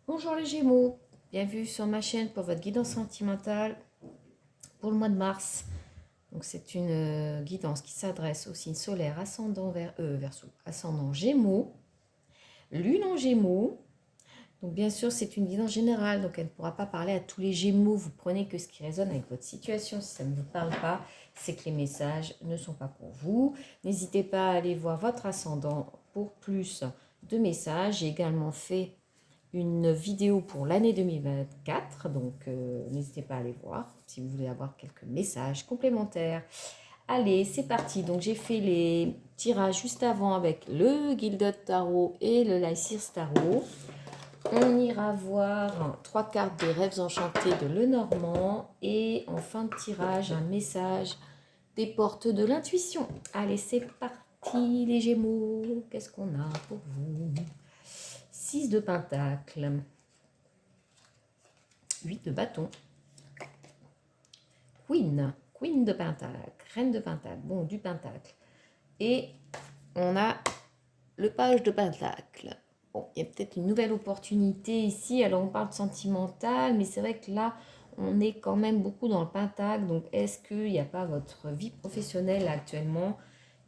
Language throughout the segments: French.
Bonjour les Gémeaux, bienvenue sur ma chaîne pour votre guidance sentimentale pour le mois de mars. Donc c'est une guidance qui s'adresse au signe solaire ascendant Verseau, ascendant Gémeaux, Lune en Gémeaux. Donc bien sûr c'est une guidance générale, donc elle ne pourra pas parler à tous les Gémeaux. Vous prenez que ce qui résonne avec votre situation. Si ça ne vous parle pas, c'est que les messages ne sont pas pour vous. N'hésitez pas à aller voir votre ascendant pour plus de messages. J'ai également fait une vidéo pour l'année 2024, donc n'hésitez pas à aller voir si vous voulez avoir quelques messages complémentaires. Allez, c'est parti. Donc j'ai fait les tirages juste avant avec le Gilded Tarot et le Lycir Tarot. On ira voir trois cartes des rêves enchantés de Lenormand et en fin de tirage un message des portes de l'intuition. Allez, c'est parti les Gémeaux. Qu'est-ce qu'on a pour vous? 6 de Pentacle, 8 de bâton, Queen de Pentacle, Reine de Pentacle, bon, du Pentacle. Et on a le Page de Pentacle. Bon, il y a peut-être une nouvelle opportunité ici. Alors, on parle de sentimental, mais c'est vrai que là, on est quand même beaucoup dans le Pentacle. Donc, est-ce qu'il n'y a pas votre vie professionnelle actuellement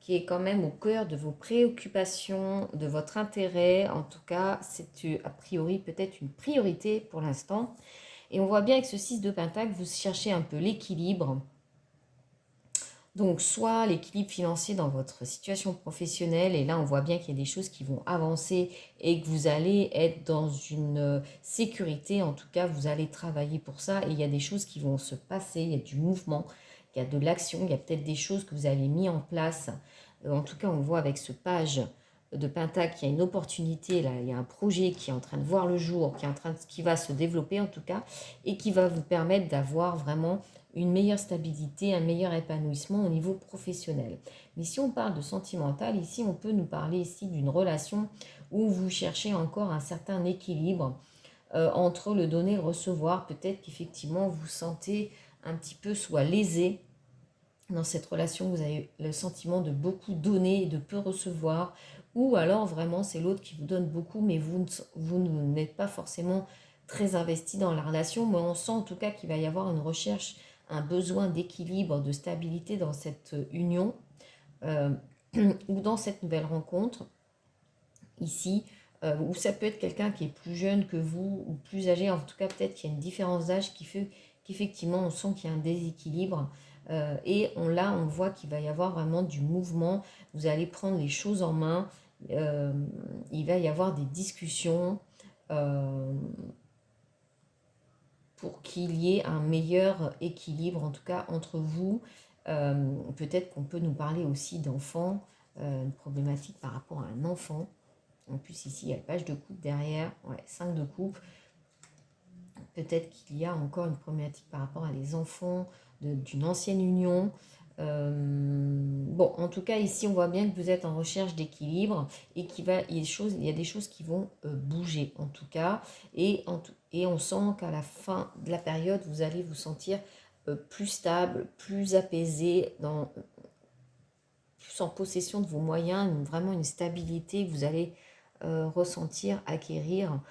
qui est quand même au cœur de vos préoccupations, de votre intérêt? En tout cas, c'est a priori peut-être une priorité pour l'instant. Et on voit bien avec ce 6 de Pentacle, vous cherchez un peu l'équilibre. Donc, soit l'équilibre financier dans votre situation professionnelle, et là, on voit bien qu'il y a des choses qui vont avancer et que vous allez être dans une sécurité. En tout cas, vous allez travailler pour ça et il y a des choses qui vont se passer, il y a du mouvement, il y a de l'action, il y a peut-être des choses que vous avez mis en place. En tout cas, on voit avec ce page de Pentacle qu'il y a une opportunité, là, il y a un projet qui est en train de voir le jour, qui va se développer en tout cas, et qui va vous permettre d'avoir vraiment une meilleure stabilité, un meilleur épanouissement au niveau professionnel. Mais si on parle de sentimental, ici on peut nous parler ici d'une relation où vous cherchez encore un certain équilibre entre le donner et le recevoir. Peut-être qu'effectivement vous sentez un petit peu soit lésé dans cette relation, vous avez le sentiment de beaucoup donner et de peu recevoir, ou alors vraiment c'est l'autre qui vous donne beaucoup, mais vous n'êtes pas forcément très investi dans la relation, mais on sent en tout cas qu'il va y avoir une recherche, un besoin d'équilibre, de stabilité dans cette union euh, ou dans cette nouvelle rencontre ici, ou ça peut être quelqu'un qui est plus jeune que vous ou plus âgé, en tout cas peut-être qu'il y a une différence d'âge qui fait qu'effectivement on sent qu'il y a un déséquilibre. Et là, on voit qu'il va y avoir vraiment du mouvement. Vous allez prendre les choses en main. Il va y avoir des discussions pour qu'il y ait un meilleur équilibre, en tout cas entre vous. Peut-être qu'on peut nous parler aussi d'enfants, une problématique par rapport à un enfant. En plus, ici, il y a le page de coupe derrière. Ouais, 5 de coupe. Peut-être qu'il y a encore une problématique par rapport à les enfants d'une ancienne union. Bon, en tout cas, ici, on voit bien que vous êtes en recherche d'équilibre et qu'il il y a des choses qui vont bouger, en tout cas. Et on sent qu'à la fin de la période, vous allez vous sentir plus stable, plus apaisé, plus en possession de vos moyens, vraiment une stabilité que vous allez ressentir, acquérir,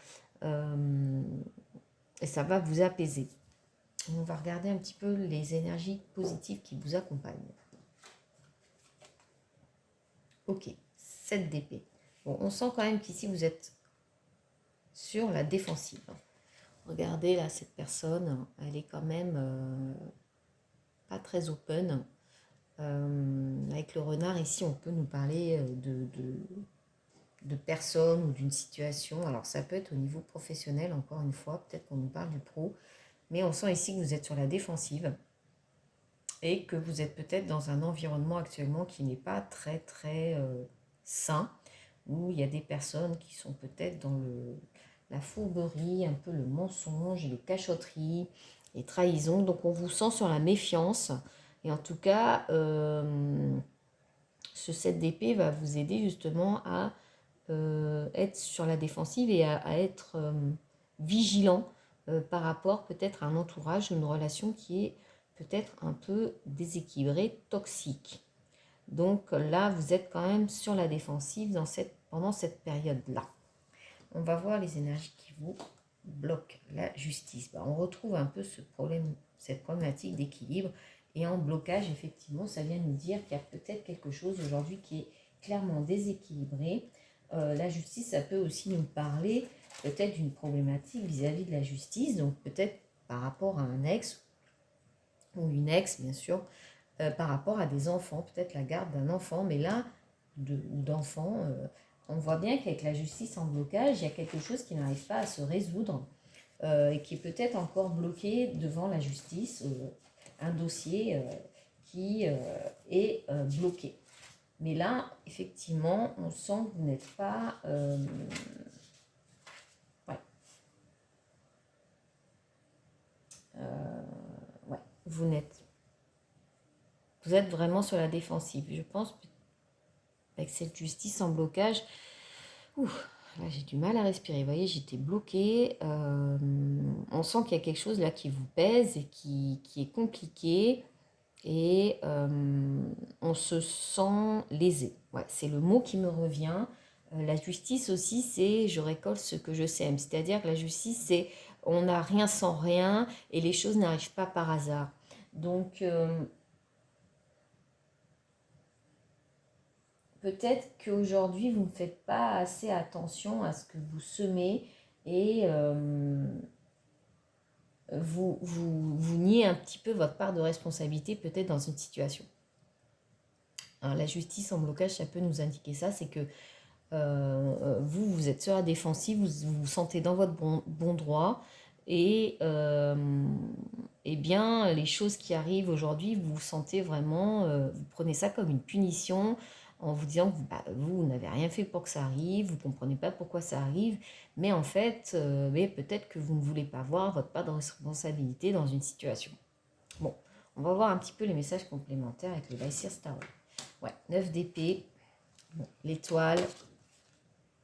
et ça va vous apaiser. On va regarder un petit peu les énergies positives qui vous accompagnent. Ok, 7 d'épée. Bon, on sent quand même qu'ici vous êtes sur la défensive. Regardez là, cette personne, elle est quand même pas très open. Avec le renard, ici, on peut nous parler de personnes ou d'une situation. Alors, ça peut être au niveau professionnel, encore une fois, peut-être qu'on nous parle du pro. Mais on sent ici que vous êtes sur la défensive et que vous êtes peut-être dans un environnement actuellement qui n'est pas très, très sain, où il y a des personnes qui sont peut-être dans la fourberie, un peu le mensonge, les cachotteries, les trahisons. Donc, on vous sent sur la méfiance. Et en tout cas, ce 7 d'épée va vous aider justement à être sur la défensive et à être vigilant par rapport peut-être à un entourage, une relation qui est peut-être un peu déséquilibrée, toxique. Donc là, vous êtes quand même sur la défensive pendant cette période-là. On va voir les énergies qui vous bloque la justice? On retrouve un peu ce problème, cette problématique d'équilibre. Et en blocage, effectivement, ça vient nous dire qu'il y a peut-être quelque chose aujourd'hui qui est clairement déséquilibré. La justice, ça peut aussi nous parler peut-être d'une problématique vis-à-vis de la justice, donc peut-être par rapport à un ex ou une ex, bien sûr, par rapport à des enfants, peut-être la garde d'un enfant, mais là, ou d'enfants, on voit bien qu'avec la justice en blocage, il y a quelque chose qui n'arrive pas à se résoudre et qui est peut-être encore bloqué devant la justice, un dossier qui est bloqué. Mais là, effectivement, on sent que vous n'êtes pas... ouais. Ouais, vous êtes vraiment sur la défensive. Je pense avec cette justice en blocage, là j'ai du mal à respirer. Vous voyez, j'étais bloquée. On sent qu'il y a quelque chose là qui vous pèse et qui est compliqué. Et on se sent lésé. Ouais, c'est le mot qui me revient. La justice aussi, c'est je récolte ce que je sème. C'est-à-dire que la justice, c'est on n'a rien sans rien et les choses n'arrivent pas par hasard. Donc, peut-être qu'aujourd'hui, vous ne faites pas assez attention à ce que vous semez et vous niez un petit peu votre part de responsabilité peut-être dans une situation. Alors, la justice en blocage, ça peut nous indiquer ça, c'est que vous êtes sur la défensive, vous vous sentez dans votre bon droit et eh bien les choses qui arrivent aujourd'hui, vous vous sentez vraiment, vous prenez ça comme une punition en vous disant que vous n'avez rien fait pour que ça arrive, vous ne comprenez pas pourquoi ça arrive, mais en fait, mais peut-être que vous ne voulez pas voir votre part de responsabilité dans une situation. Bon, on va voir un petit peu les messages complémentaires avec le Vice Star. Ouais, 9 d'épée, bon, l'étoile,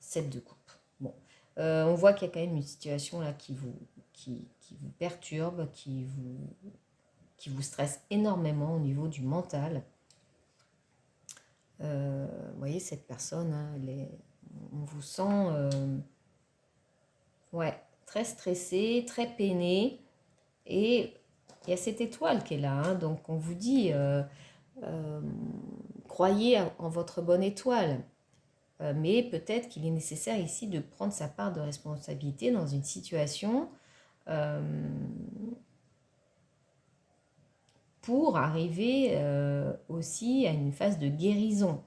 7 de coupe. Bon, on voit qu'il y a quand même une situation là qui vous perturbe, qui vous stresse énormément au niveau du mental. Vous voyez, cette personne, hein, on vous sent ouais, très stressé, très peiné. Et il y a cette étoile qui est là. Hein, donc on vous dit, croyez en votre bonne étoile. Mais peut-être qu'il est nécessaire ici de prendre sa part de responsabilité dans une situation pour arriver aussi à une phase de guérison.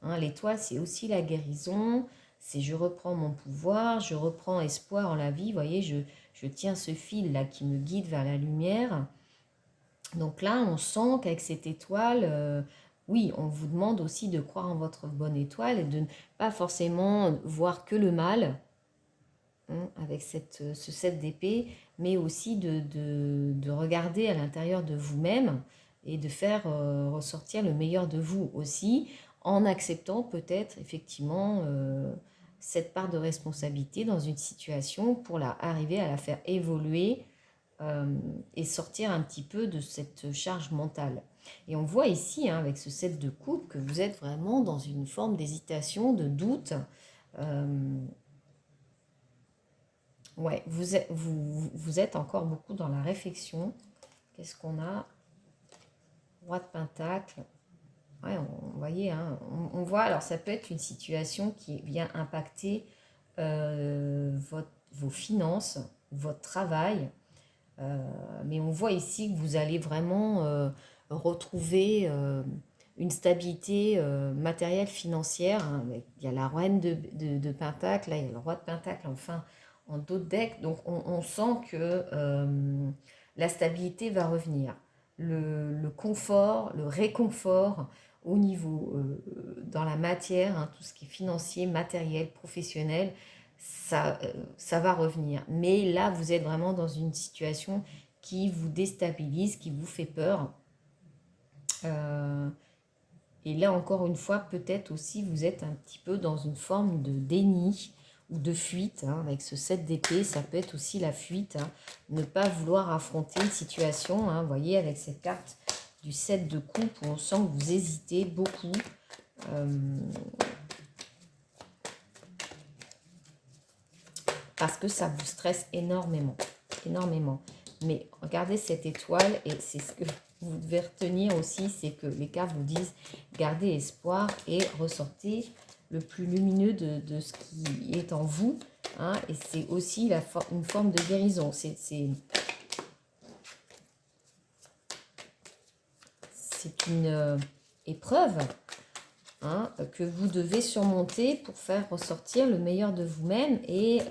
Hein, l'étoile, c'est aussi la guérison, c'est je reprends mon pouvoir, je reprends espoir en la vie. Vous voyez, je tiens ce fil là qui me guide vers la lumière. Donc là, on sent qu'avec cette étoile, oui, on vous demande aussi de croire en votre bonne étoile et de ne pas forcément voir que le mal, hein, avec ce 7 d'épée, mais aussi de regarder à l'intérieur de vous-même et de faire ressortir le meilleur de vous aussi, en acceptant peut-être effectivement cette part de responsabilité dans une situation pour arriver à la faire évoluer et sortir un petit peu de cette charge mentale. Et on voit ici, hein, avec ce 7 de coupe, que vous êtes vraiment dans une forme d'hésitation, de doute. Ouais, vous êtes encore beaucoup dans la réflexion. Qu'est-ce qu'on a? Roi de Pentacle. Ouais, vous voyez, hein, on voit, alors ça peut être une situation qui vient impacter vos finances, votre travail, mais on voit ici que vous allez vraiment retrouver une stabilité matérielle financière. Hein. Il y a la reine de Pentacle, là, il y a le roi de Pentacle, enfin, en d'autres decks. Donc, on sent que la stabilité va revenir. Le confort, le réconfort au niveau, dans la matière, hein, tout ce qui est financier, matériel, professionnel, ça va revenir. Mais là, vous êtes vraiment dans une situation qui vous déstabilise, qui vous fait peur. Et là, encore une fois, peut-être aussi, vous êtes un petit peu dans une forme de déni ou de fuite. Hein, avec ce 7 d'épée, ça peut être aussi la fuite. Hein, ne pas vouloir affronter une situation. Hein, vous voyez, avec cette carte du 7 de coupe, où on sent que vous hésitez beaucoup. parce que ça vous stresse énormément, énormément. Mais regardez cette étoile et c'est ce que vous devez retenir aussi, c'est que les cartes vous disent gardez espoir et ressortez le plus lumineux de ce qui est en vous. Hein, et c'est aussi une forme de guérison. C'est une épreuve, hein, que vous devez surmonter pour faire ressortir le meilleur de vous-même. Et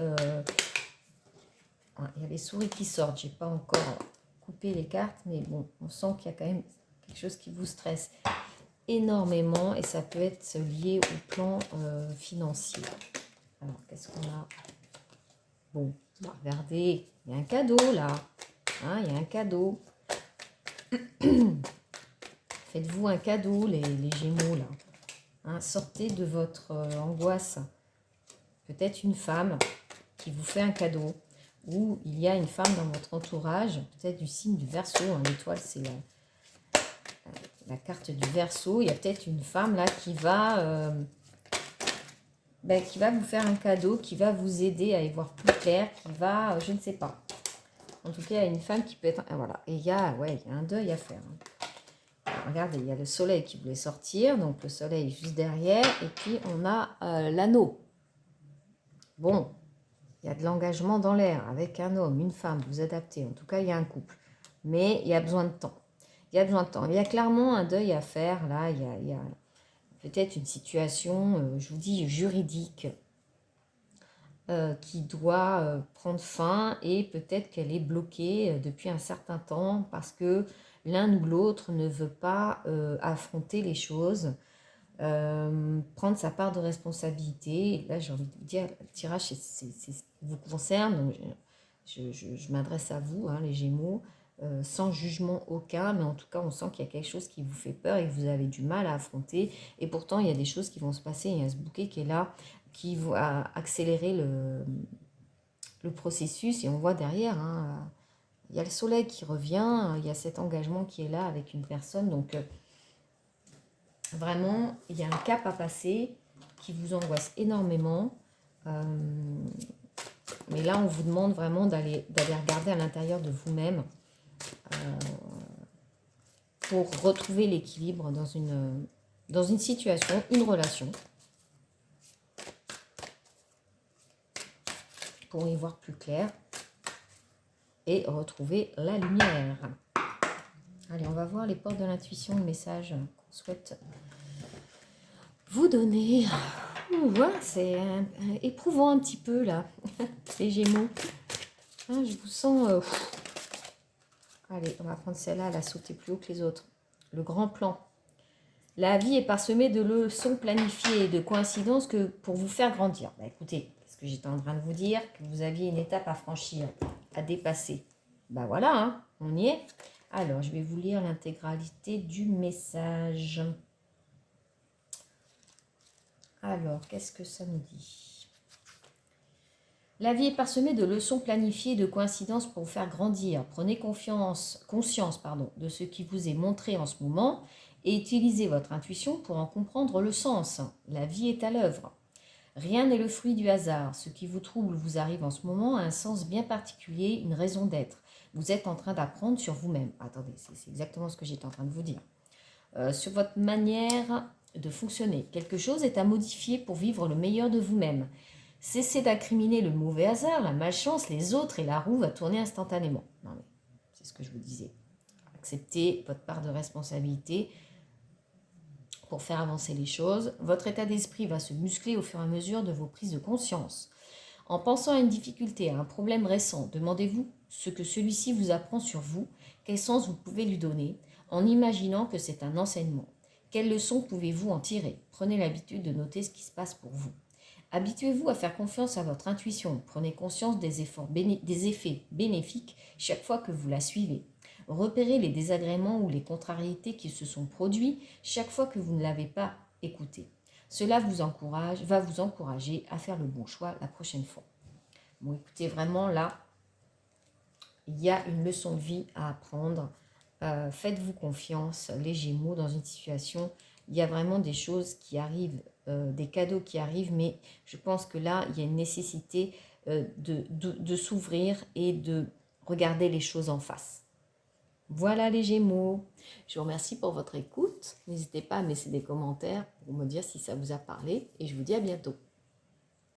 il y a les souris qui sortent. Je n'ai pas encore coupé les cartes, mais bon, on sent qu'il y a quand même quelque chose qui vous stresse énormément et ça peut être lié au plan financier. Alors, qu'est-ce qu'on a? Bon, regardez, il y a un cadeau là. Hein, il y a un cadeau. Faites-vous un cadeau, les Gémeaux là. Hein, sortez de votre angoisse. Peut-être une femme qui vous fait un cadeau. Ou il y a une femme dans votre entourage, peut-être du signe du Verseau. Hein, l'étoile, c'est la carte du Verseau. Il y a peut-être une femme là qui va vous faire un cadeau, qui va vous aider à y voir plus clair, qui va, je ne sais pas. En tout cas, il y a une femme qui peut être... Voilà. Et il y a un deuil à faire. Hein. Regardez, il y a le soleil qui voulait sortir. Donc, le soleil est juste derrière. Et puis, on a l'anneau. Bon, il y a de l'engagement dans l'air avec un homme, une femme, vous adaptez. En tout cas, il y a un couple. Mais il y a besoin de temps. Il y a besoin de temps. Il y a clairement un deuil à faire. Là, il y a peut-être une situation, je vous dis, juridique qui doit prendre fin et peut-être qu'elle est bloquée depuis un certain temps parce que l'un ou l'autre ne veut pas affronter les choses, prendre sa part de responsabilité. Et là, j'ai envie de vous dire, le tirage, c'est ce qui vous concerne. Donc, je m'adresse à vous, hein, les Gémeaux, sans jugement aucun, mais en tout cas, on sent qu'il y a quelque chose qui vous fait peur et que vous avez du mal à affronter. Et pourtant, il y a des choses qui vont se passer. Il y a ce bouquet qui est là, qui va accélérer le processus. Et on voit derrière, hein, il y a le soleil qui revient, il y a cet engagement qui est là avec une personne. Donc, vraiment, il y a un cap à passer qui vous angoisse énormément. Mais là, on vous demande vraiment d'aller regarder à l'intérieur de vous-même pour retrouver l'équilibre dans une situation, une relation, pour y voir plus clair et retrouver la lumière. Allez, on va voir les portes de l'intuition, le message qu'on souhaite vous donner. Voilà, c'est éprouvant un petit peu là, les Gémeaux. Hein, je vous sens... Allez, on va prendre celle-là, elle a sauté plus haut que les autres. Le grand plan. La vie est parsemée de leçons planifiées et de coïncidences que pour vous faire grandir. Bah, écoutez, ce que j'étais en train de vous dire, que vous aviez une étape à franchir, à dépasser. Bah voilà, hein, on y est. Alors, je vais vous lire l'intégralité du message. Alors, qu'est-ce que ça nous dit ? La vie est parsemée de leçons planifiées et de coïncidences pour vous faire grandir. Prenez conscience de ce qui vous est montré en ce moment et utilisez votre intuition pour en comprendre le sens. La vie est à l'œuvre. Rien n'est le fruit du hasard. Ce qui vous trouble vous arrive en ce moment a un sens bien particulier, une raison d'être. Vous êtes en train d'apprendre sur vous-même. Attendez, c'est exactement ce que j'étais en train de vous dire. Sur votre manière de fonctionner. Quelque chose est à modifier pour vivre le meilleur de vous-même. Cessez d'incriminer le mauvais hasard, la malchance, les autres et la roue va tourner instantanément. Non mais, c'est ce que je vous disais. Acceptez votre part de responsabilité pour faire avancer les choses. Votre état d'esprit va se muscler au fur et à mesure de vos prises de conscience. En pensant à une difficulté, à un problème récent, demandez-vous ce que celui-ci vous apprend sur vous, quel sens vous pouvez lui donner, en imaginant que c'est un enseignement. Quelles leçons pouvez-vous en tirer? Prenez l'habitude de noter ce qui se passe pour vous. Habituez-vous à faire confiance à votre intuition. Prenez conscience des effets bénéfiques chaque fois que vous la suivez. Repérez les désagréments ou les contrariétés qui se sont produits chaque fois que vous ne l'avez pas écouté. Cela va vous encourager à faire le bon choix la prochaine fois. Bon, écoutez, vraiment là, il y a une leçon de vie à apprendre. Faites-vous confiance, les Gémeaux, dans une situation. Il y a vraiment des choses qui arrivent, des cadeaux qui arrivent, mais je pense que là, il y a une nécessité de s'ouvrir et de regarder les choses en face. Voilà les Gémeaux. Je vous remercie pour votre écoute. N'hésitez pas à me laisser des commentaires pour me dire si ça vous a parlé et je vous dis à bientôt.